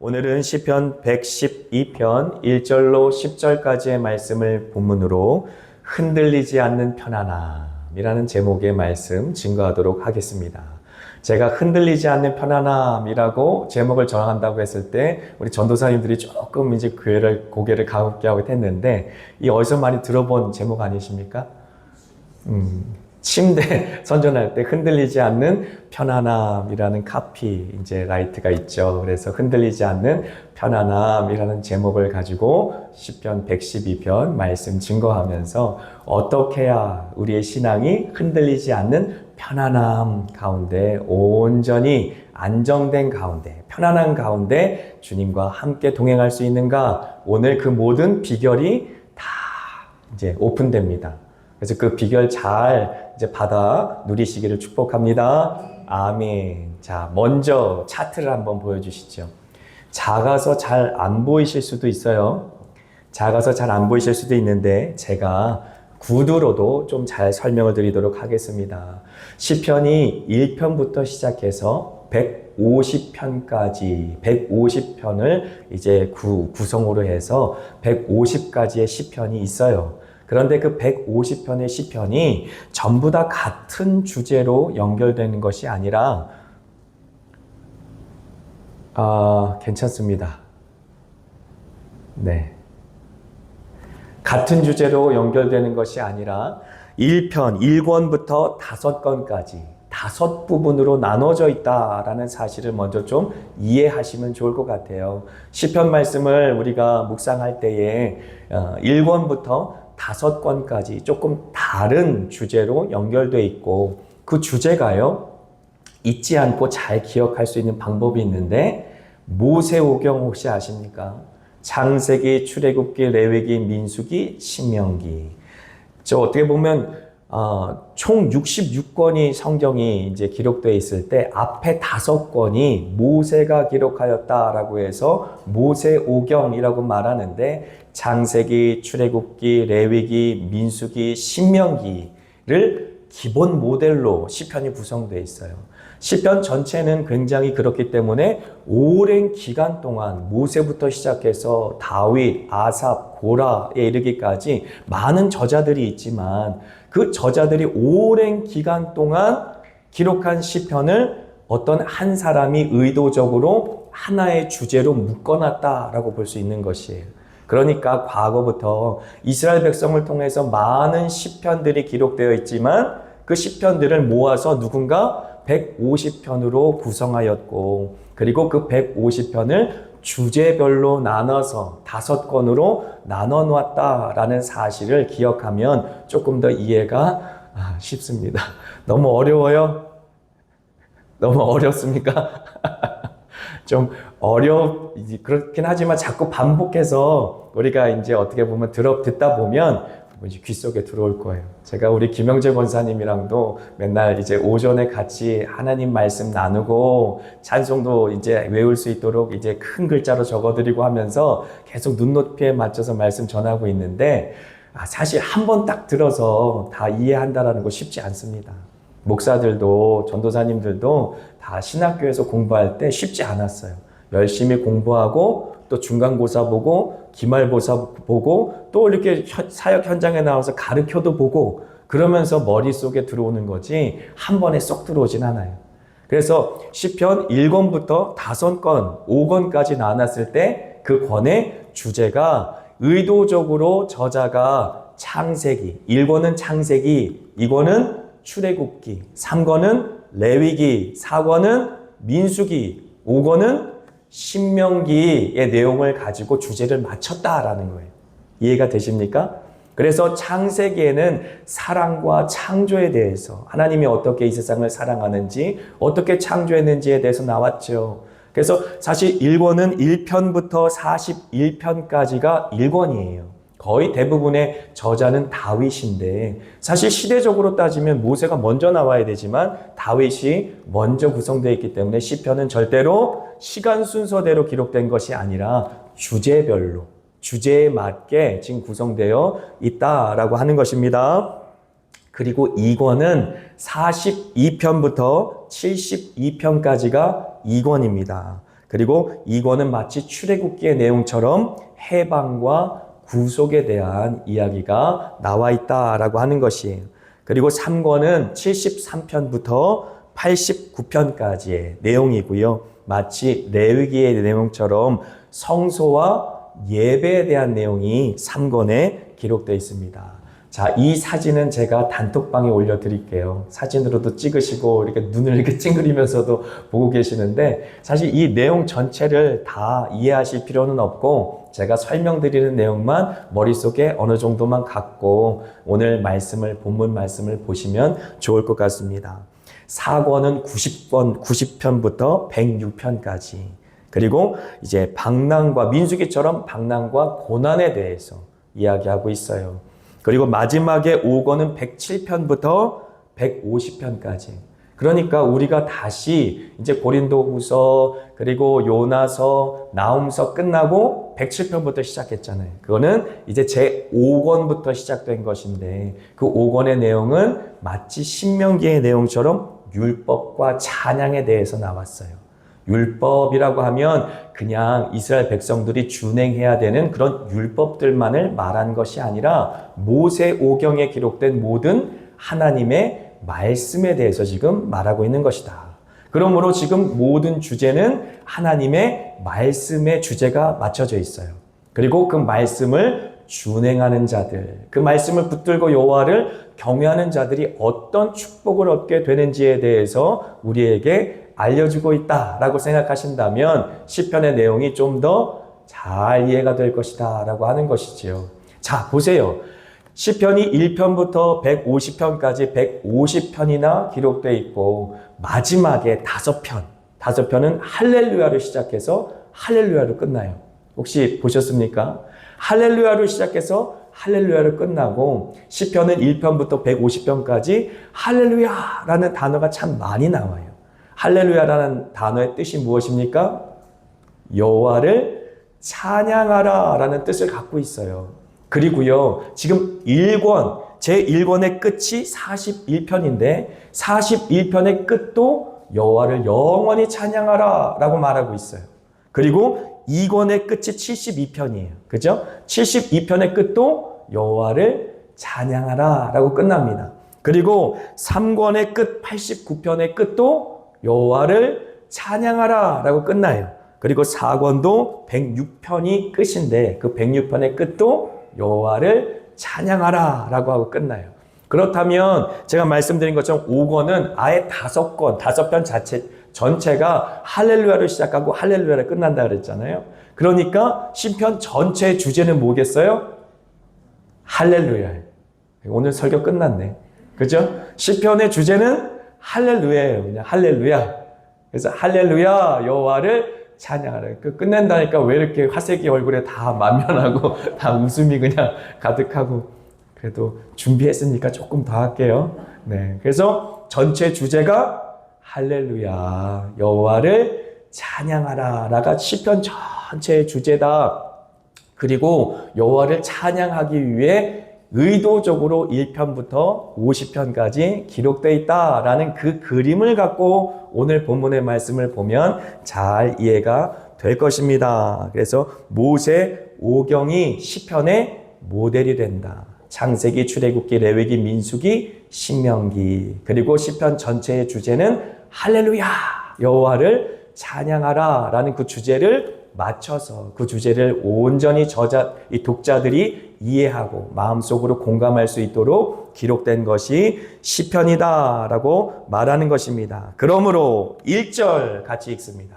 오늘은 시편 112편 1절로 10절까지의 말씀을 본문으로 흔들리지 않는 편안함이라는 제목의 말씀 증거하도록 하겠습니다. 제가 흔들리지 않는 편안함이라고 제목을 정한다고 했을 때 우리 전도사님들이 조금 이제 고개를 가볍게 하고 했는데 이 어디서 많이 들어본 제목 아니십니까? 침대 선전할 때 흔들리지 않는 편안함이라는 카피 이제 라이트가 있죠. 그래서 흔들리지 않는 편안함이라는 제목을 가지고 시편 112편 말씀 증거하면서 어떻게 해야 우리의 신앙이 흔들리지 않는 편안함 가운데 온전히 안정된 가운데 편안한 가운데 주님과 함께 동행할 수 있는가? 오늘 그 모든 비결이 다 이제 오픈됩니다. 그래서 그 비결 잘 이제 받아 누리시기를 축복합니다. 아멘. 자, 먼저 차트를 한번 보여주시죠. 작아서 잘 안 보이실 수도 있어요. 작아서 잘 안 보이실 수도 있는데 제가 구두로도 좀 잘 설명을 드리도록 하겠습니다. 시편이 1편부터 시작해서 150편까지 150편을 이제 구성으로 해서 150가지의 시편이 있어요. 그런데 그 150편의 시편이 전부 다 같은 주제로 연결되는 것이 아니라 괜찮습니다. 네. 같은 주제로 연결되는 것이 아니라 1편, 1권부터 5권까지 5부분으로 나눠져 있다라는 사실을 먼저 좀 이해하시면 좋을 것 같아요. 시편 말씀을 우리가 묵상할 때에 1권부터 5권까지 조금 다른 주제로 연결되어 있고 그 주제가요. 잊지 않고 잘 기억할 수 있는 방법이 있는데 모세오경 혹시 아십니까? 창세기, 출애굽기, 레위기, 민수기, 신명기. 저 어떻게 보면 총 66권이 성경이 이제 기록되어 있을 때 앞에 5권이 모세가 기록하였다라고 해서 모세오경이라고 말하는데 창세기, 출애굽기, 레위기, 민수기, 신명기를 기본 모델로 시편이 구성되어 있어요. 시편 전체는 굉장히 그렇기 때문에 오랜 기간 동안 모세부터 시작해서 다윗, 아삽, 고라에 이르기까지 많은 저자들이 있지만 그 저자들이 오랜 기간 동안 기록한 시편을 어떤 한 사람이 의도적으로 하나의 주제로 묶어놨다라고 볼 수 있는 것이에요. 그러니까 과거부터 이스라엘 백성을 통해서 많은 시편들이 기록되어 있지만 그 시편들을 모아서 누군가 150편으로 구성하였고 그리고 그 150편을 주제별로 나눠서 5권으로 나눠 놓았다라는 사실을 기억하면 조금 더 이해가 쉽습니다. 너무 어려워요? 너무 어렵습니까? 좀 그렇긴 하지만 자꾸 반복해서 우리가 이제 어떻게 보면 듣다 보면 이제 귀 속에 들어올 거예요. 제가 우리 김영재 권사님이랑도 맨날 이제 오전에 같이 하나님 말씀 나누고 찬송도 이제 외울 수 있도록 이제 큰 글자로 적어드리고 하면서 계속 눈높이에 맞춰서 말씀 전하고 있는데 사실 한 번 딱 들어서 다 이해한다라는 거 쉽지 않습니다. 목사들도 전도사님들도 다 신학교에서 공부할 때 쉽지 않았어요. 열심히 공부하고 또 중간고사 보고 기말고사 보고 또 이렇게 사역 현장에 나와서 가르쳐도 보고 그러면서 머릿속에 들어오는 거지 한 번에 쏙 들어오진 않아요. 그래서 시편 1권부터 5권, 5권까지 나눴을 때 그 권의 주제가 의도적으로 저자가 창세기, 1권은 창세기, 2권은 출애굽기, 3권은 레위기, 4권은 민수기, 5권은 신명기의 내용을 가지고 주제를 맞췄다라는 거예요. 이해가 되십니까? 그래서 창세기에는 사랑과 창조에 대해서 하나님이 어떻게 이 세상을 사랑하는지 어떻게 창조했는지에 대해서 나왔죠. 그래서 사실 1권은 1편부터 41편까지가 1권이에요. 거의 대부분의 저자는 다윗인데 사실 시대적으로 따지면 모세가 먼저 나와야 되지만 다윗이 먼저 구성되어 있기 때문에 시편은 절대로 시간 순서대로 기록된 것이 아니라 주제별로 주제에 맞게 지금 구성되어 있다라고 하는 것입니다. 그리고 2권은 42편부터 72편까지가 2권입니다. 그리고 이권은 마치 출애굽기의 내용처럼 해방과 구속에 대한 이야기가 나와 있다라고 하는 것이에요. 그리고 3권은 73편부터 89편까지의 내용이고요. 마치 레위기의 내용처럼 성소와 예배에 대한 내용이 3권에 기록되어 있습니다. 자, 이 사진은 제가 단톡방에 올려드릴게요. 사진으로도 찍으시고 이렇게 눈을 이렇게 찡그리면서도 보고 계시는데, 사실 이 내용 전체를 다 이해하실 필요는 없고 제가 설명드리는 내용만 머릿속에 어느 정도만 갖고 오늘 본문 말씀을 보시면 좋을 것 같습니다. 4권은 90편부터 106편까지, 그리고 이제 민수기처럼 방랑과 고난에 대해서 이야기하고 있어요. 그리고 마지막에 5권은 107편부터 150편까지. 그러니까 우리가 다시 이제 고린도후서, 그리고 요나서, 나훔서 끝나고 107편부터 시작했잖아요. 그거는 이제 제 5권부터 시작된 것인데, 그 5권의 내용은 마치 신명기의 내용처럼 율법과 찬양에 대해서 나왔어요. 율법이라고 하면 그냥 이스라엘 백성들이 준행해야 되는 그런 율법들만을 말한 것이 아니라 모세오경에 기록된 모든 하나님의 말씀에 대해서 지금 말하고 있는 것이다. 그러므로 지금 모든 주제는 하나님의 말씀의 주제가 맞춰져 있어요. 그리고 그 말씀을 준행하는 자들, 그 말씀을 붙들고 여호와를 경외하는 자들이 어떤 축복을 얻게 되는지에 대해서 우리에게 알려주고 있다라고 생각하신다면 시편의 내용이 좀 더 잘 이해가 될 것이다 라고 하는 것이지요. 자, 보세요. 시편이 1편부터 150편까지 150편이나 기록되어 있고, 마지막에 5편은 할렐루야로 시작해서 할렐루야로 끝나요. 혹시 보셨습니까? 할렐루야로 시작해서 할렐루야로 끝나고, 시편은 1편부터 150편까지 할렐루야라는 단어가 참 많이 나와요. 할렐루야라는 단어의 뜻이 무엇입니까? 여호와를 찬양하라 라는 뜻을 갖고 있어요. 그리고요, 지금 제1권의 끝이 41편인데 41편의 끝도 여호와를 영원히 찬양하라 라고 말하고 있어요. 그리고 2권의 끝이 72편이에요. 그죠? 72편의 끝도 여호와를 찬양하라 라고 끝납니다. 그리고 3권의 끝 89편의 끝도 여호와를 찬양하라 라고 끝나요. 그리고 4권도 106편이 끝인데 그 106편의 끝도 여호와를 찬양하라 라고 하고 끝나요. 그렇다면 제가 말씀드린 것처럼 5권은 아예 5편 전체가 할렐루야로 시작하고 할렐루야로 끝난다 그랬잖아요. 그러니까 시편 전체의 주제는 뭐겠어요? 할렐루야예요. 오늘 설교 끝났네. 그죠? 시편의 주제는 할렐루야예요. 그냥 할렐루야. 그래서 할렐루야 여호와를 찬양하라. 끝낸다니까 왜 이렇게 화색이 얼굴에 다 만면하고 다 웃음이 그냥 가득하고. 그래도 준비했으니까 조금 더 할게요. 네. 그래서 전체 주제가 할렐루야 여호와를 찬양하라라가 시편 전체의 주제다. 그리고 여호와를 찬양하기 위해 의도적으로 1편부터 50편까지 기록되어 있다라는 그 그림을 갖고 오늘 본문의 말씀을 보면 잘 이해가 될 것입니다. 그래서 모세오경이 시편의 모델이 된다. 창세기, 출애굽기, 레위기, 민수기, 신명기. 그리고 시편 전체의 주제는 할렐루야 여호와를 찬양하라 라는 그 주제를 맞춰서 그 주제를 온전히 이 독자들이 이해하고 마음속으로 공감할 수 있도록 기록된 것이 시편이다라고 말하는 것입니다. 그러므로 1절 같이 읽습니다.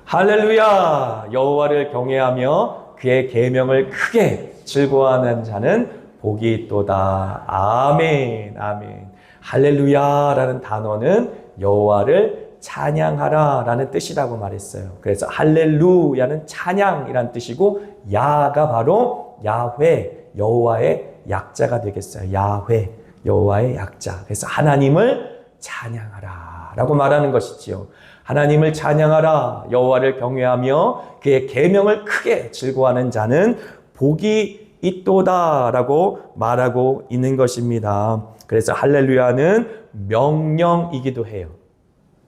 할렐루야 여호와를 경외하며 그의 계명을 크게 즐거워하는 자는 복이 있도다. 아멘. 아멘. 할렐루야라는 단어는 여호와를 찬양하라 라는 뜻이라고 말했어요. 그래서 할렐루야는 찬양이란 뜻이고 야가 바로 야훼, 여호와의 약자가 되겠어요. 야훼, 여호와의 약자. 그래서 하나님을 찬양하라 라고 말하는 것이지요. 하나님을 찬양하라, 여호와를 경외하며 그의 계명을 크게 즐거워하는 자는 복이 있도다 라고 말하고 있는 것입니다. 그래서 할렐루야는 명령이기도 해요.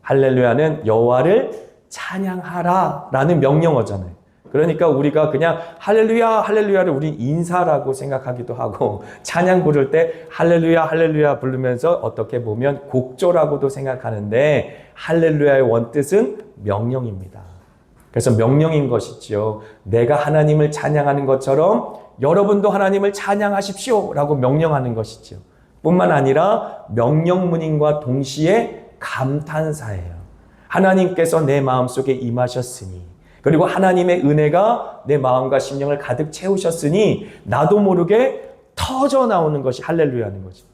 할렐루야는 여호와를 찬양하라 라는 명령어잖아요. 그러니까 우리가 그냥 할렐루야 할렐루야를 우린 인사라고 생각하기도 하고 찬양 부를 때 할렐루야 할렐루야 부르면서 어떻게 보면 곡조라고도 생각하는데 할렐루야의 원뜻은 명령입니다. 그래서 명령인 것이죠. 내가 하나님을 찬양하는 것처럼 여러분도 하나님을 찬양하십시오 라고 명령하는 것이죠. 뿐만 아니라 명령문인과 동시에 감탄사예요. 하나님께서 내 마음속에 임하셨으니, 그리고 하나님의 은혜가 내 마음과 심령을 가득 채우셨으니 나도 모르게 터져 나오는 것이 할렐루야는 거죠.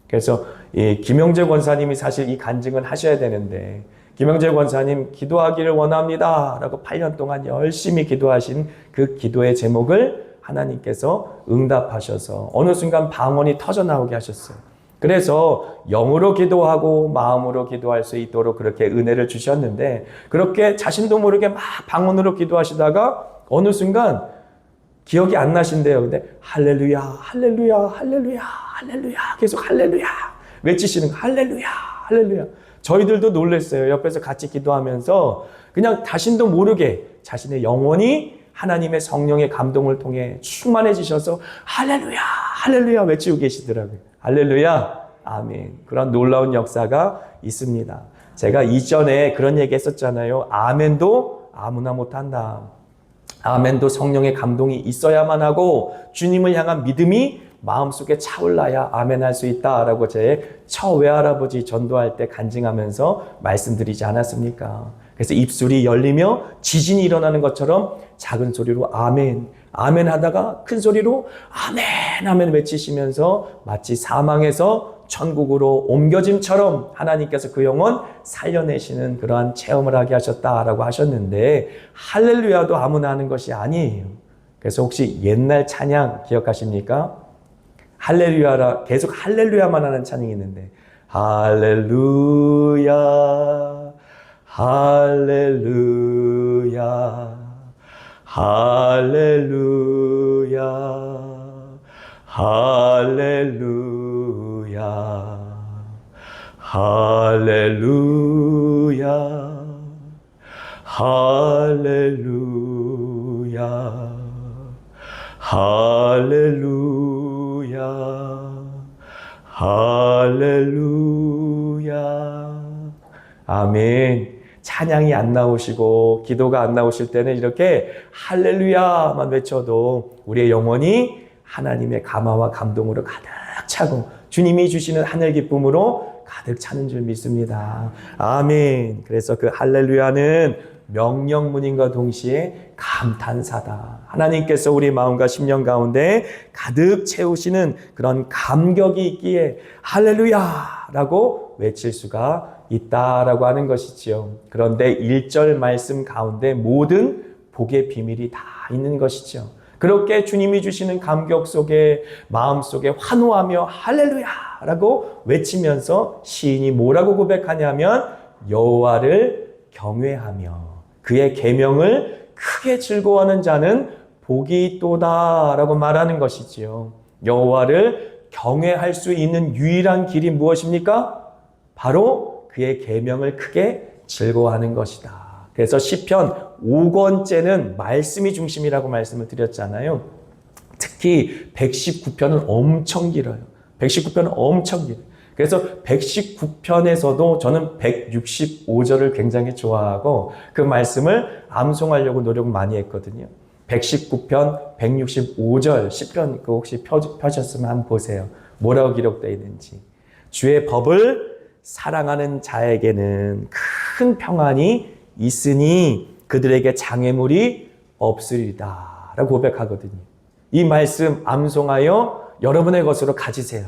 그래서 김영재 권사님이 사실 이 간증을 하셔야 되는데, 김영재 권사님 기도하기를 원합니다 라고 8년 동안 열심히 기도하신 그 기도의 제목을 하나님께서 응답하셔서 어느 순간 방언이 터져 나오게 하셨어요. 그래서 영으로 기도하고 마음으로 기도할 수 있도록 그렇게 은혜를 주셨는데, 그렇게 자신도 모르게 막 방언으로 기도하시다가 어느 순간 기억이 안 나신대요. 근데 할렐루야 할렐루야 할렐루야 할렐루야 계속 할렐루야 외치시는 거, 할렐루야 할렐루야. 저희들도 놀랐어요. 옆에서 같이 기도하면서 그냥 자신도 모르게 자신의 영혼이 하나님의 성령의 감동을 통해 충만해지셔서 할렐루야 할렐루야 외치고 계시더라고요. 할렐루야 아멘. 그런 놀라운 역사가 있습니다. 제가 이전에 그런 얘기 했었잖아요. 아멘도 아무나 못한다. 아멘도 성령의 감동이 있어야만 하고 주님을 향한 믿음이 마음속에 차올라야 아멘할 수 있다라고 제 처외할아버지 전도할 때 간증하면서 말씀드리지 않았습니까? 그래서 입술이 열리며 지진이 일어나는 것처럼 작은 소리로 아멘, 아멘 하다가 큰 소리로 아멘, 아멘 외치시면서 마치 사망에서 천국으로 옮겨짐처럼 하나님께서 그 영혼 살려내시는 그러한 체험을 하게 하셨다라고 하셨는데, 할렐루야도 아무나 하는 것이 아니에요. 그래서 혹시 옛날 찬양 기억하십니까? 할렐루야라 계속 할렐루야만 하는 찬양이 있는데, 할렐루야 할렐루야 할렐루야 할렐루야 할렐루야 할렐루야 할렐루야 할렐루야 아멘. 찬양이 안 나오시고 기도가 안 나오실 때는 이렇게 할렐루야만 외쳐도 우리의 영혼이 하나님의 감화와 감동으로 가득 차고 주님이 주시는 하늘 기쁨으로 가득 차는 줄 믿습니다. 아멘. 그래서 그 할렐루야는 명령문인과 동시에 감탄사다. 하나님께서 우리 마음과 심령 가운데 가득 채우시는 그런 감격이 있기에 할렐루야라고 외칠 수가 있다라고 하는 것이지요. 그런데 1절 말씀 가운데 모든 복의 비밀이 다 있는 것이죠. 그렇게 주님이 주시는 감격 속에 마음 속에 환호하며 할렐루야라고 외치면서 시인이 뭐라고 고백하냐면 여호와를 경외하며 그의 계명을 크게 즐거워하는 자는 복이 있도다라고 말하는 것이지요. 여호와를 경외할 수 있는 유일한 길이 무엇입니까? 바로 그의 계명을 크게 즐거워하는 것이다. 그래서 시편 5권째는 말씀이 중심이라고 말씀을 드렸잖아요. 특히 119편은 엄청 길어요. 119편은 엄청 길어요. 그래서 119편에서도 저는 165절을 굉장히 좋아하고 그 말씀을 암송하려고 노력 많이 했거든요. 119편 165절 시편 그 혹시 펴셨으면 한번 보세요. 뭐라고 기록되어 있는지. 주의 법을 사랑하는 자에게는 큰 평안이 있으니 그들에게 장애물이 없으리다 라고 고백하거든요. 이 말씀 암송하여 여러분의 것으로 가지세요.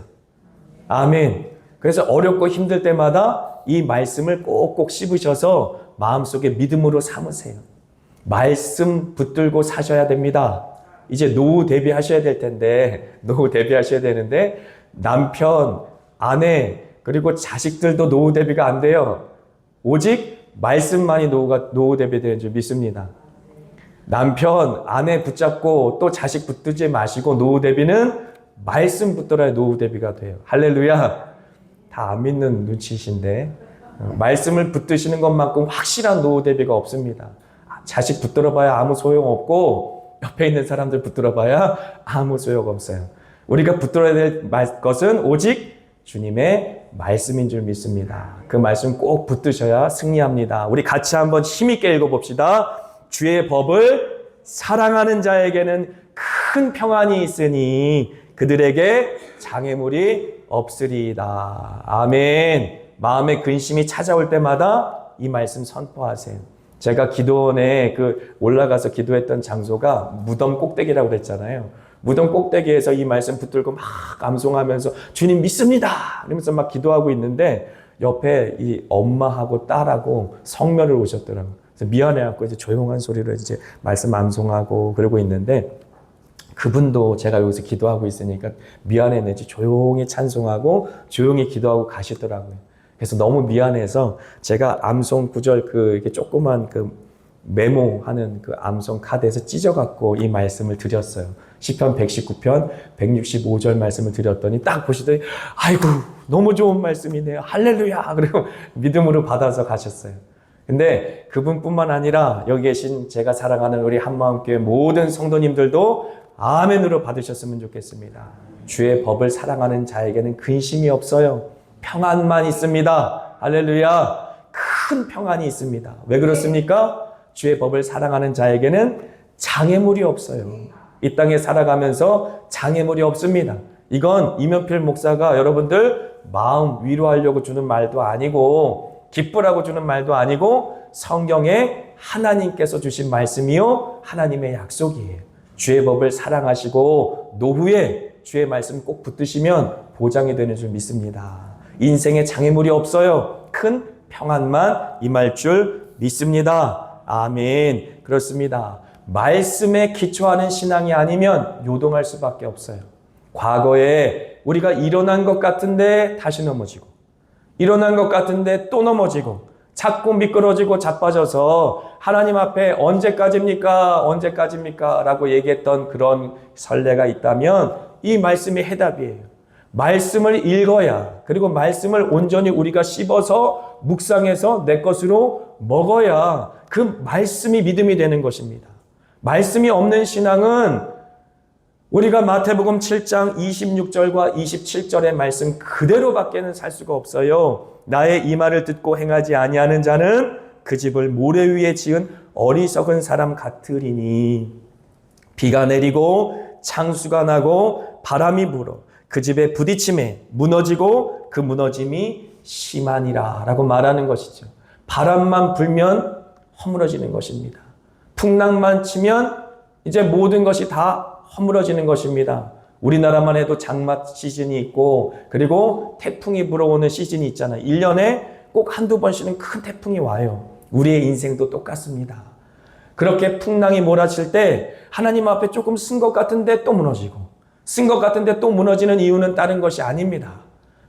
아멘. 그래서 어렵고 힘들 때마다 이 말씀을 꼭꼭 씹으셔서 마음속에 믿음으로 삼으세요. 말씀 붙들고 사셔야 됩니다. 이제 노후 대비하셔야 될 텐데, 노후 대비하셔야 되는데 남편, 아내 그리고 자식들도 노후 대비가 안 돼요. 오직 말씀만이 노후 대비되는 줄 믿습니다. 남편, 아내 붙잡고 또 자식 붙들지 마시고 노후 대비는 말씀 붙들어야 노후 대비가 돼요. 할렐루야. 다 안 믿는 눈치신데 말씀을 붙드시는 것만큼 확실한 노후 대비가 없습니다. 자식 붙들어봐야 아무 소용없고 옆에 있는 사람들 붙들어봐야 아무 소용없어요. 우리가 붙들어야 될 것은 오직 주님의 말씀인 줄 믿습니다. 그 말씀 꼭 붙드셔야 승리합니다. 우리 같이 한번 힘있게 읽어봅시다. 주의 법을 사랑하는 자에게는 큰 평안이 있으니 그들에게 장애물이 없으리이다. 아멘. 마음의 근심이 찾아올 때마다 이 말씀 선포하세요. 제가 기도원에 올라가서 기도했던 장소가 무덤 꼭대기라고 그랬잖아요. 무덤 꼭대기에서 이 말씀 붙들고 막 암송하면서 주님 믿습니다 이러면서 막 기도하고 있는데 옆에 이 엄마하고 딸하고 성묘를 오셨더라고요. 그래서 미안해갖고 이제 조용한 소리로 이제 말씀 암송하고 그러고 있는데 그분도 제가 여기서 기도하고 있으니까 미안해내지 조용히 찬송하고 조용히 기도하고 가시더라고요. 그래서 너무 미안해서 제가 암송 구절 이렇게 조그만 메모하는 암송 카드에서 찢어갖고 이 말씀을 드렸어요. 시편 119편 165절 말씀을 드렸더니 딱 보시더니 아이고 너무 좋은 말씀이네요. 할렐루야. 그리고 믿음으로 받아서 가셨어요. 근데 그분뿐만 아니라 여기 계신 제가 사랑하는 우리 한마음교회 모든 성도님들도 아멘으로 받으셨으면 좋겠습니다. 주의 법을 사랑하는 자에게는 근심이 없어요. 평안만 있습니다. 할렐루야. 큰 평안이 있습니다. 왜 그렇습니까? 주의 법을 사랑하는 자에게는 장애물이 없어요. 이 땅에 살아가면서 장애물이 없습니다. 이건 이면필 목사가 여러분들 마음 위로하려고 주는 말도 아니고 기쁘라고 주는 말도 아니고 성경에 하나님께서 주신 말씀이요 하나님의 약속이에요. 주의 법을 사랑하시고 노후에 주의 말씀 꼭 붙드시면 보장이 되는 줄 믿습니다. 인생에 장애물이 없어요. 큰 평안만 임할 줄 믿습니다. 아멘. 그렇습니다. 말씀에 기초하는 신앙이 아니면 요동할 수밖에 없어요. 과거에 우리가 일어난 것 같은데 다시 넘어지고 일어난 것 같은데 또 넘어지고 자꾸 미끄러지고 자빠져서 하나님 앞에 언제까지입니까? 언제까지입니까? 라고 얘기했던 그런 선례가 있다면 이 말씀이 해답이에요. 말씀을 읽어야 그리고 말씀을 온전히 우리가 씹어서 묵상해서 내 것으로 먹어야 그 말씀이 믿음이 되는 것입니다. 말씀이 없는 신앙은 우리가 마태복음 7장 26절과 27절의 말씀 그대로밖에는 살 수가 없어요. 나의 이 말을 듣고 행하지 아니하는 자는 그 집을 모래 위에 지은 어리석은 사람 같으리니 비가 내리고 창수가 나고 바람이 불어 그 집에 부딪힘에 무너지고 그 무너짐이 심하니라 라고 말하는 것이죠. 바람만 불면 허물어지는 것입니다. 풍랑만 치면 이제 모든 것이 다 허물어지는 것입니다. 우리나라만 해도 장마 시즌이 있고 그리고 태풍이 불어오는 시즌이 있잖아요. 1년에 꼭 한두 번씩은 큰 태풍이 와요. 우리의 인생도 똑같습니다. 그렇게 풍랑이 몰아칠 때 하나님 앞에 조금 쓴 것 같은데 또 무너지고 쓴 것 같은데 또 무너지는 이유는 다른 것이 아닙니다.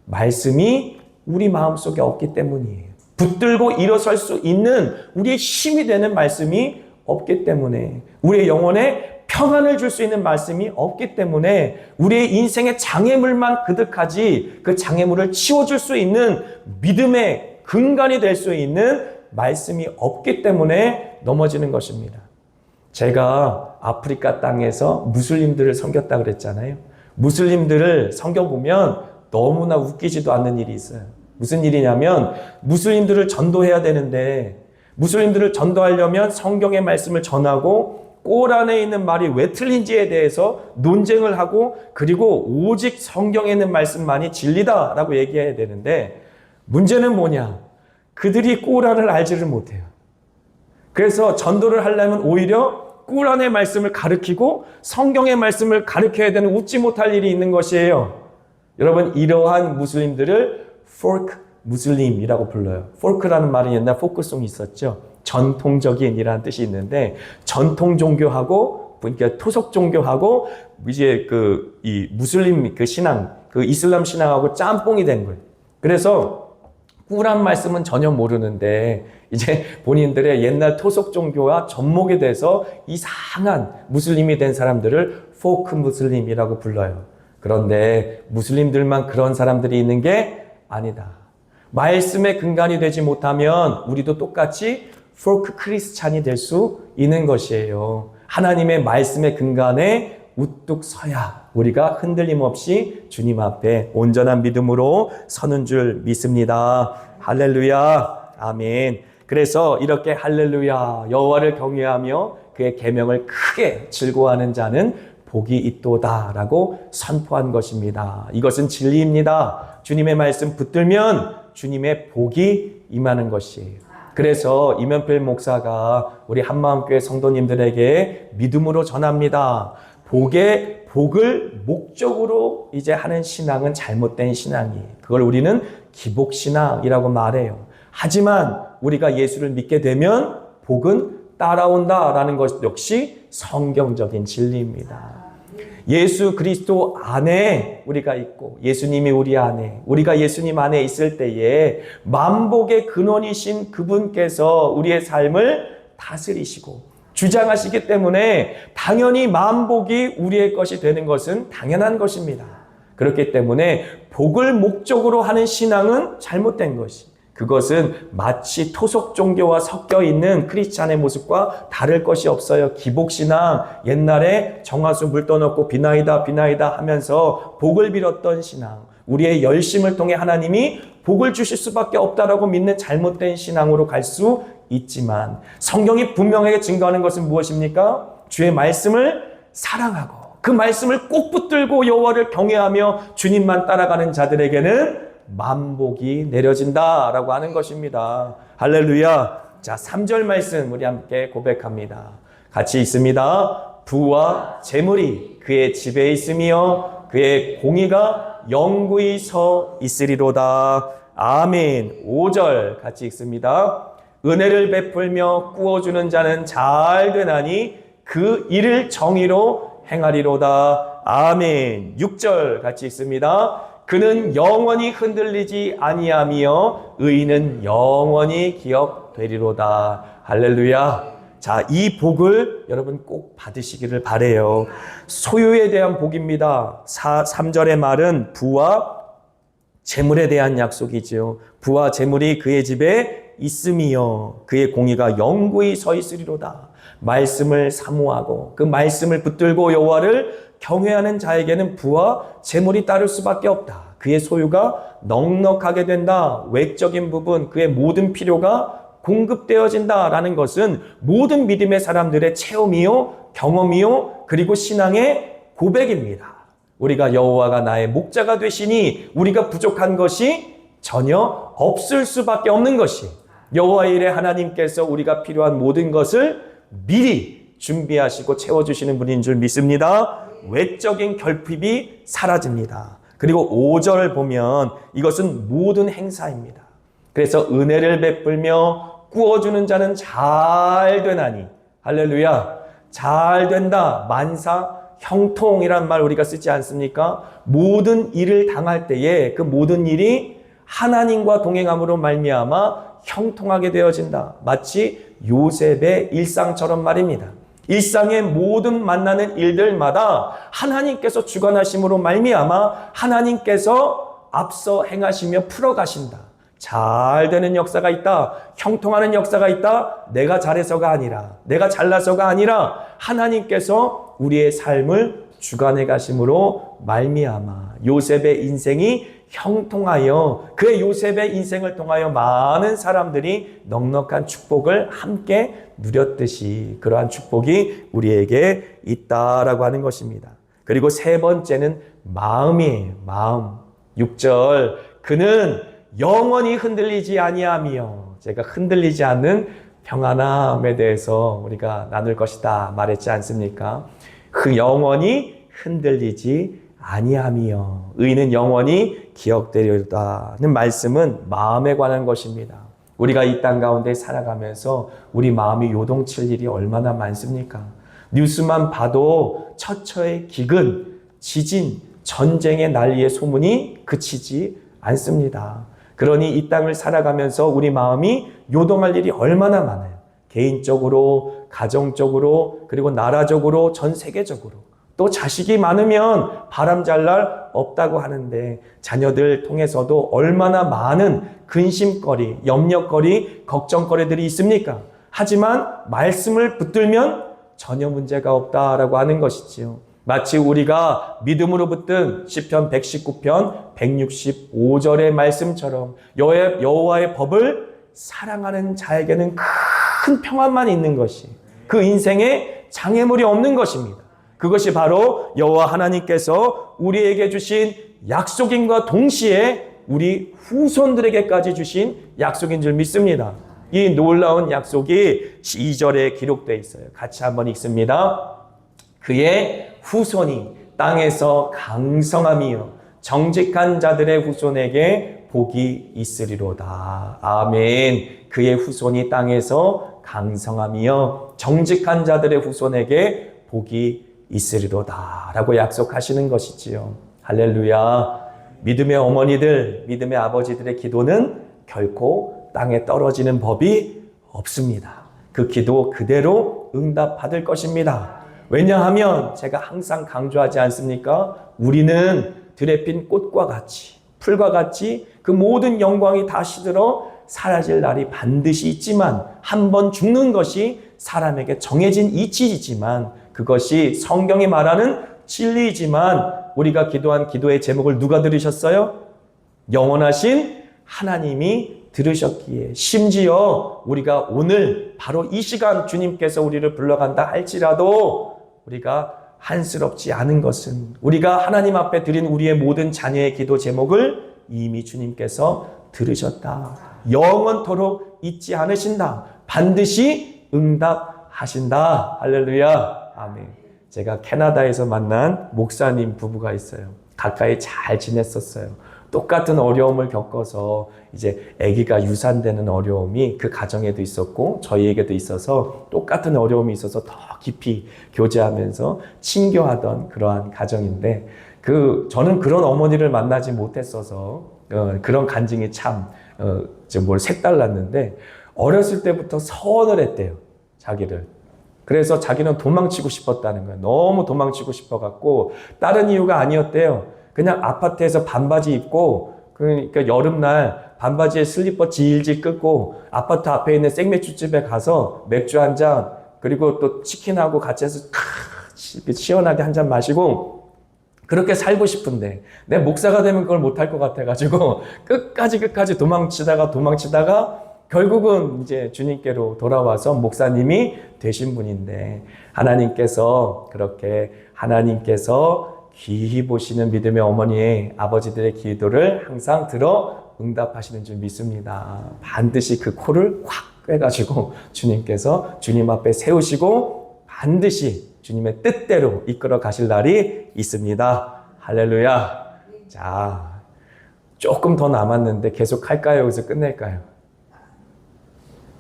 말씀이 우리 마음속에 없기 때문이에요. 붙들고 일어설 수 있는 우리의 힘이 되는 말씀이 없기 때문에 우리의 영혼에 평안을 줄 수 있는 말씀이 없기 때문에 우리의 인생의 장애물만 그득하지 그 장애물을 치워줄 수 있는 믿음의 근간이 될 수 있는 말씀이 없기 때문에 넘어지는 것입니다. 제가 아프리카 땅에서 무슬림들을 섬겼다 그랬잖아요. 무슬림들을 섬겨보면 너무나 웃기지도 않는 일이 있어요. 무슨 일이냐면 무슬림들을 전도해야 되는데 무슬림들을 전도하려면 성경의 말씀을 전하고 꼬란에 있는 말이 왜 틀린지에 대해서 논쟁을 하고 그리고 오직 성경에 있는 말씀만이 진리다라고 얘기해야 되는데 문제는 뭐냐? 그들이 꼬란을 알지를 못해요. 그래서 전도를 하려면 오히려 꼬란의 말씀을 가르치고 성경의 말씀을 가르쳐야 되는 웃지 못할 일이 있는 것이에요. 여러분 이러한 무슬림들을 포크 무슬림이라고 불러요. 포크라는 말은 옛날 포크송이 있었죠. 전통적인 이라는 뜻이 있는데 전통 종교하고 그러니까 토속 종교하고 이제 이 무슬림 신앙, 이슬람 신앙하고 짬뽕이 된 거예요. 그래서 꾸란 말씀은 전혀 모르는데 이제 본인들의 옛날 토속 종교와 접목이 돼서 이상한 무슬림이 된 사람들을 포크 무슬림이라고 불러요. 그런데 무슬림들만 그런 사람들이 있는 게 아니다. 말씀의 근간이 되지 못하면 우리도 똑같이 포크 크리스찬이 될 수 있는 것이에요. 하나님의 말씀의 근간에 우뚝 서야 우리가 흔들림 없이 주님 앞에 온전한 믿음으로 서는 줄 믿습니다. 할렐루야. 아멘. 그래서 이렇게 할렐루야 여호와를 경외하며 그의 계명을 크게 즐거워하는 자는 복이 있도다라고 선포한 것입니다. 이것은 진리입니다. 주님의 말씀 붙들면 주님의 복이 임하는 것이에요. 그래서 이면필 목사가 우리 한마음교회 성도님들에게 믿음으로 전합니다. 복을 목적으로 이제 하는 신앙은 잘못된 신앙이에요. 그걸 우리는 기복신앙이라고 말해요. 하지만 우리가 예수를 믿게 되면 복은 따라온다라는 것 역시 성경적인 진리입니다. 예수 그리스도 안에 우리가 있고 예수님이 우리 안에 우리가 예수님 안에 있을 때에 만복의 근원이신 그분께서 우리의 삶을 다스리시고 주장하시기 때문에 당연히 만복이 우리의 것이 되는 것은 당연한 것입니다. 그렇기 때문에 복을 목적으로 하는 신앙은 잘못된 것이 그것은 마치 토속 종교와 섞여 있는 크리스찬의 모습과 다를 것이 없어요. 기복신앙, 옛날에 정화수 물 떠넣고 비나이다 하면서 복을 빌었던 신앙, 우리의 열심을 통해 하나님이 복을 주실 수밖에 없다라고 믿는 잘못된 신앙으로 갈 수 있지만 성경이 분명하게 증거하는 것은 무엇입니까? 주의 말씀을 사랑하고 그 말씀을 꼭 붙들고 여호와를 경외하며 주님만 따라가는 자들에게는 만복이 내려진다라고 하는 것입니다. 할렐루야. 자, 3절 말씀 우리 함께 고백합니다. 같이 있습니다. 부와 재물이 그의 집에 있으며 그의 공의가 영구히 서 있으리로다. 아멘. 5절 같이 읽습니다. 은혜를 베풀며 꾸어주는 자는 잘 되나니 그 일을 정의로 행하리로다. 아멘. 6절 같이 읽습니다. 그는 영원히 흔들리지 아니하며 의인은 영원히 기억되리로다. 할렐루야. 자, 이 복을 여러분 꼭 받으시기를 바라요. 소유에 대한 복입니다. 3절의 말은 부와 재물에 대한 약속이죠. 부와 재물이 그의 집에 있으며 그의 공의가 영구히 서 있으리로다. 말씀을 사모하고 그 말씀을 붙들고 여호와를 경외하는 자에게는 부와 재물이 따를 수밖에 없다. 그의 소유가 넉넉하게 된다. 외적인 부분, 그의 모든 필요가 공급되어진다라는 것은 모든 믿음의 사람들의 체험이요, 경험이요, 그리고 신앙의 고백입니다. 우리가 여호와가 나의 목자가 되시니 우리가 부족한 것이 전혀 없을 수밖에 없는 것이 여호와의 일에 하나님께서 우리가 필요한 모든 것을 미리 준비하시고 채워주시는 분인 줄 믿습니다. 외적인 결핍이 사라집니다. 그리고 5절을 보면 이것은 모든 행사입니다. 그래서 은혜를 베풀며 꾸어주는 자는 잘 되나니 할렐루야. 잘 된다. 만사 형통이란 말 우리가 쓰지 않습니까? 모든 일을 당할 때에 그 모든 일이 하나님과 동행함으로 말미암아 형통하게 되어진다. 마치 요셉의 일상처럼 말입니다. 일상의 모든 만나는 일들마다 하나님께서 주관하심으로 말미암아 하나님께서 앞서 행하시며 풀어가신다. 잘 되는 역사가 있다. 형통하는 역사가 있다. 내가 잘해서가 아니라 내가 잘나서가 아니라 하나님께서 우리의 삶을 주관해 가심으로 말미암아 요셉의 인생이 형통하여 그의 요셉의 인생을 통하여 많은 사람들이 넉넉한 축복을 함께 누렸듯이 그러한 축복이 우리에게 있다라고 하는 것입니다. 그리고 세 번째는 마음이에요. 마음. 6절 그는 영원히 흔들리지 아니하며 제가 흔들리지 않는 평안함에 대해서 우리가 나눌 것이다 말했지 않습니까? 그 영원히 흔들리지 아니하며 의인은 영원히 기억되리로다는 말씀은 마음에 관한 것입니다. 우리가 이 땅 가운데 살아가면서 우리 마음이 요동칠 일이 얼마나 많습니까? 뉴스만 봐도 처처의 기근, 지진, 전쟁의 난리의 소문이 그치지 않습니다. 그러니 이 땅을 살아가면서 우리 마음이 요동할 일이 얼마나 많아요. 개인적으로, 가정적으로, 그리고 나라적으로, 전 세계적으로. 또 자식이 많으면 바람잘 날 없다고 하는데 자녀들 통해서도 얼마나 많은 근심거리, 염려거리, 걱정거리들이 있습니까? 하지만 말씀을 붙들면 전혀 문제가 없다라고 하는 것이지요. 마치 우리가 믿음으로 붙든 시편 119편 165절의 말씀처럼 여호와의 법을 사랑하는 자에게는 큰 평안만 있는 것이 그 인생에 장애물이 없는 것입니다. 그것이 바로 여호와 하나님께서 우리에게 주신 약속임과 동시에 우리 후손들에게까지 주신 약속인 줄 믿습니다. 이 놀라운 약속이 2절에 기록되어 있어요. 같이 한번 읽습니다. 그의 후손이 땅에서 강성함이요 정직한 자들의 후손에게 복이 있으리로다. 아멘. 그의 후손이 땅에서 강성함이요 정직한 자들의 후손에게 복이 있으리로다 라고 약속하시는 것이지요. 할렐루야. 믿음의 어머니들, 믿음의 아버지들의 기도는 결코 땅에 떨어지는 법이 없습니다. 그 기도 그대로 응답받을 것입니다. 왜냐하면 제가 항상 강조하지 않습니까? 우리는 들에 핀 꽃과 같이, 풀과 같이 그 모든 영광이 다 시들어 사라질 날이 반드시 있지만 한 번 죽는 것이 사람에게 정해진 이치이지만 그것이 성경이 말하는 진리이지만 우리가 기도한 기도의 제목을 누가 들으셨어요? 영원하신 하나님이 들으셨기에 심지어 우리가 오늘 바로 이 시간 주님께서 우리를 불러간다 할지라도 우리가 한스럽지 않은 것은 우리가 하나님 앞에 드린 우리의 모든 자녀의 기도 제목을 이미 주님께서 들으셨다. 영원토록 잊지 않으신다. 반드시 응답하신다. 할렐루야. 아멘. 제가 캐나다에서 만난 목사님 부부가 있어요. 가까이 잘 지냈었어요. 똑같은 어려움을 겪어서 이제 아기가 유산되는 어려움이 그 가정에도 있었고 저희에게도 있어서 똑같은 어려움이 있어서 더 깊이 교제하면서 친교하던 그러한 가정인데 저는 그런 어머니를 만나지 못했어서 그런 간증이 참 색달랐는데 어렸을 때부터 서원을 했대요. 자기를. 그래서 자기는 도망치고 싶었다는 거예요. 너무 도망치고 싶어갖고 다른 이유가 아니었대요. 그냥 아파트에서 반바지 입고 그러니까 여름날 반바지에 슬리퍼 질질 끌고 아파트 앞에 있는 생맥주집에 가서 맥주 한 잔 그리고 또 치킨하고 같이 해서 시원하게 한 잔 마시고 그렇게 살고 싶은데 내 목사가 되면 그걸 못할 것 같아가지고 끝까지 도망치다가 결국은 이제 주님께로 돌아와서 목사님이 되신 분인데 하나님께서 귀히 보시는 믿음의 어머니의 아버지들의 기도를 항상 들어 응답하시는 줄 믿습니다. 반드시 그 코를 확 꿰가지고 주님께서 주님 앞에 세우시고 반드시 주님의 뜻대로 이끌어 가실 날이 있습니다. 할렐루야. 자, 조금 더 남았는데 계속 할까요? 여기서 끝낼까요?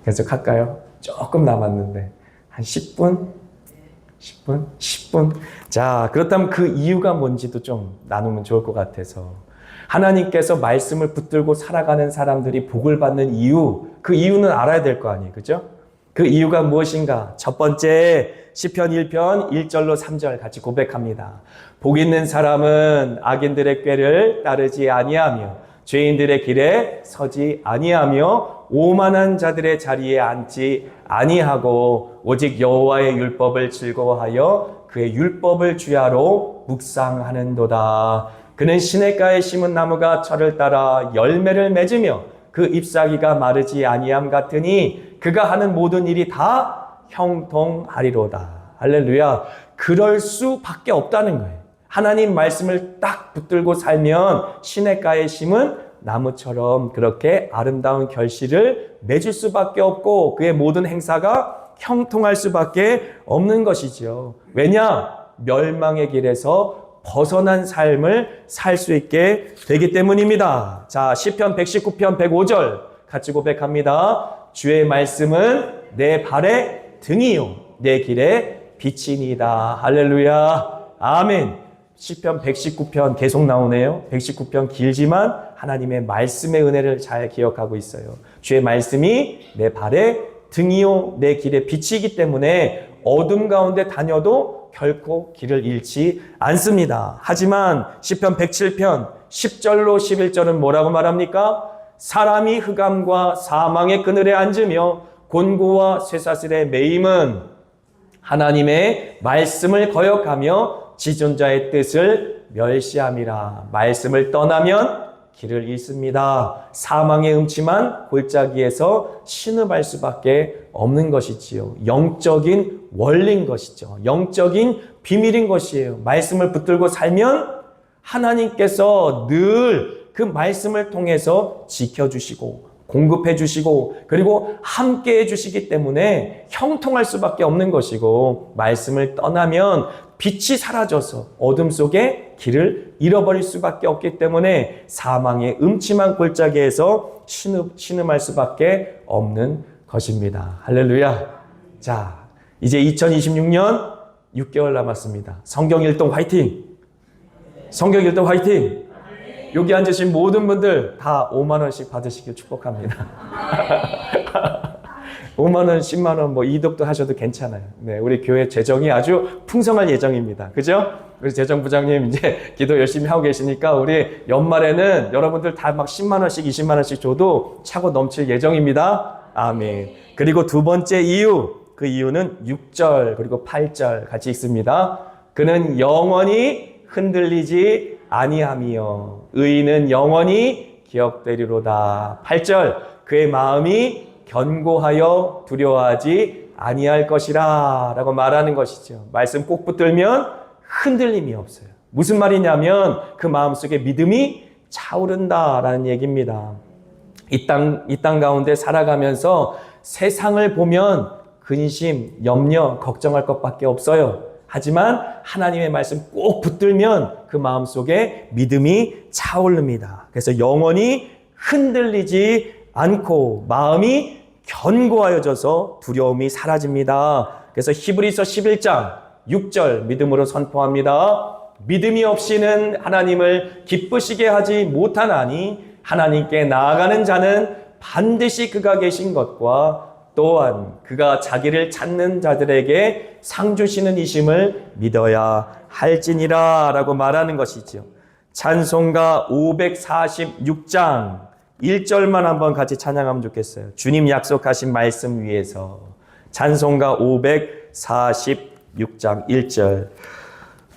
계속 할까요? 조금 남았는데 한 10분? 10분? 자, 그렇다면 그 이유가 뭔지도 좀 나누면 좋을 것 같아서 하나님께서 말씀을 붙들고 살아가는 사람들이 복을 받는 이유, 그 이유는 알아야 될 거 아니에요. 그죠? 그 이유가 무엇인가? 첫 번째, 시편 1편 1절로 3절 같이 고백합니다. 복 있는 사람은 악인들의 꾀를 따르지 아니하며 죄인들의 길에 서지 아니하며 오만한 자들의 자리에 앉지 아니하고 오직 여호와의 율법을 즐거워하여 그의 율법을 주야로 묵상하는도다. 그는 시냇가에 심은 나무가 철을 따라 열매를 맺으며 그 잎사귀가 마르지 아니함 같으니 그가 하는 모든 일이 다 형통하리로다. 할렐루야. 그럴 수밖에 없다는 거예요. 하나님 말씀을 딱 붙들고 살면 시냇가에 심은 나무처럼 그렇게 아름다운 결실을 맺을 수밖에 없고 그의 모든 행사가 형통할 수밖에 없는 것이죠. 왜냐? 멸망의 길에서 벗어난 삶을 살 수 있게 되기 때문입니다. 자, 시편 119편 105절 같이 고백합니다. 주의 말씀은 내 발의 등이요 내 길의 빛이니이다. 할렐루야. 아멘. 시편 119편 계속 나오네요. 119편 길지만 하나님의 말씀의 은혜를 잘 기억하고 있어요. 주의 말씀이 내 발의 등이요 내 길의 빛이기 때문에 어둠 가운데 다녀도 결코 길을 잃지 않습니다. 하지만 시편 107편 10절로 11절은 뭐라고 말합니까? 사람이 흑암과 사망의 그늘에 앉으며 곤고와 쇠사슬에 매임은 하나님의 말씀을 거역하며 지존자의 뜻을 멸시함이라. 말씀을 떠나면 길을 잃습니다. 사망의 음침한 골짜기에서 신음할 수밖에 없는 것이지요. 영적인 원리인 것이죠. 영적인 비밀인 것이에요. 말씀을 붙들고 살면 하나님께서 늘 그 말씀을 통해서 지켜주시고 공급해 주시고 그리고 함께 해주시기 때문에 형통할 수밖에 없는 것이고, 말씀을 떠나면 빛이 사라져서 어둠 속에 길을 잃어버릴 수밖에 없기 때문에 사망의 음침한 골짜기에서 신음할 수밖에 없는 것입니다. 할렐루야. 자, 이제 2026년 6개월 남았습니다. 성경 일동 화이팅! 성경 일동 화이팅! 여기 앉으신 모든 분들 다 5만 원씩 받으시길 축복합니다. 5만 원, 10만 원, 이독도 하셔도 괜찮아요. 네, 우리 교회 재정이 아주 풍성할 예정입니다. 그죠? 우리 재정부장님 이제 기도 열심히 하고 계시니까 우리 연말에는 여러분들 다 막 10만 원씩, 20만 원씩 줘도 차고 넘칠 예정입니다. 아멘. 그리고 두 번째 이유, 그 이유는 6절 그리고 8절 같이 읽습니다. 그는 영원히 흔들리지 아니함이요 의인은 영원히 기억되리로다. 8절 그의 마음이 견고하여 두려워하지 아니할 것이라 라고 말하는 것이죠. 말씀 꼭 붙들면 흔들림이 없어요. 무슨 말이냐면 그 마음속에 믿음이 차오른다라는 얘기입니다. 이 땅 가운데 살아가면서 세상을 보면 근심, 염려, 걱정할 것밖에 없어요. 하지만 하나님의 말씀 꼭 붙들면 그 마음속에 믿음이 차오릅니다. 그래서 영원히 흔들리지 않고 마음이 견고하여져서 두려움이 사라집니다. 그래서 히브리서 11장 6절 믿음으로 선포합니다. 믿음이 없이는 하나님을 기쁘시게 하지 못하나니 하나님께 나아가는 자는 반드시 그가 계신 것과 또한 그가 자기를 찾는 자들에게 상 주시는 이심을 믿어야 할지니라 라고 말하는 것이죠. 찬송가 546장 1절만 한번 같이 찬양하면 좋겠어요. 주님 약속하신 말씀 위에서. 찬송가 546장 1절.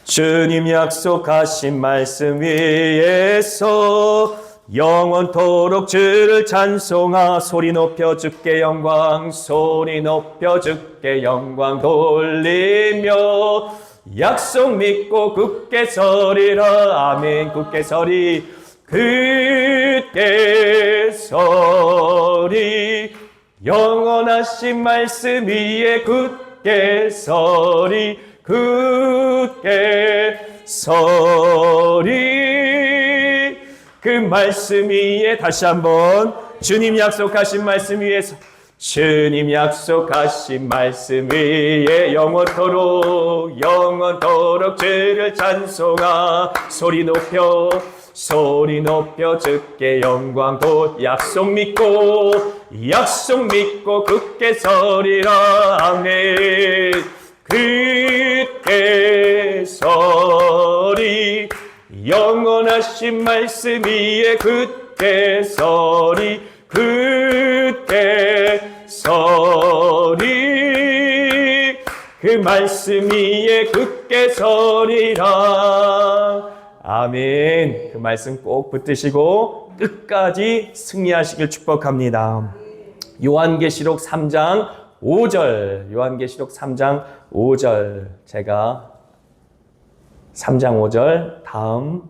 주님 약속하신 말씀 위에서 영원토록 주를 찬송하. 소리 높여 주께 영광, 소리 높여 주께 영광 돌리며 약속 믿고 굳게 서리라. 아멘. 굳게 서리, 굳게 서리. 영원하신 말씀 위에 굳게 서리, 굳게 서리. 그 말씀 위에 다시 한번 주님 약속하신 말씀 위에서, 주님 약속하신 말씀 위에 영원토록 주를 찬송하. 소리 높여 주께 영광 약속 믿고 굳게 서리라. 아멘. 굳게 서리. 영원하신 말씀 위에 굳게 서리, 굳게 서리. 그 말씀 위에 굳게 서리라. 아멘. 그 말씀 꼭 붙드시고 끝까지 승리하시길 축복합니다. 요한계시록 3장 5절, 요한계시록 3장 5절, 제가 3장 5절 다음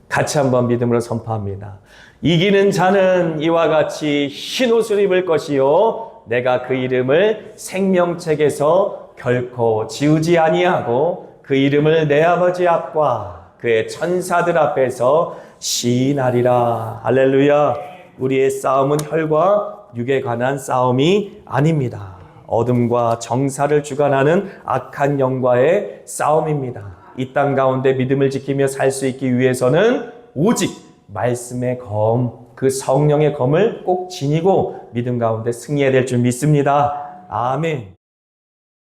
같이 한번 믿음으로 선포합니다. 이기는 자는 이와 같이 흰옷을 입을 것이요 내가 그 이름을 생명책에서 결코 지우지 아니하고 그 이름을 내 아버지 앞과 그의 천사들 앞에서 시인하리라. 할렐루야. 우리의 싸움은 혈과 육에 관한 싸움이 아닙니다. 어둠과 정사를 주관하는 악한 영과의 싸움입니다. 이 땅 가운데 믿음을 지키며 살 수 있기 위해서는 오직 말씀의 검, 그 성령의 검을 꼭 지니고 믿음 가운데 승리해야 될 줄 믿습니다. 아멘.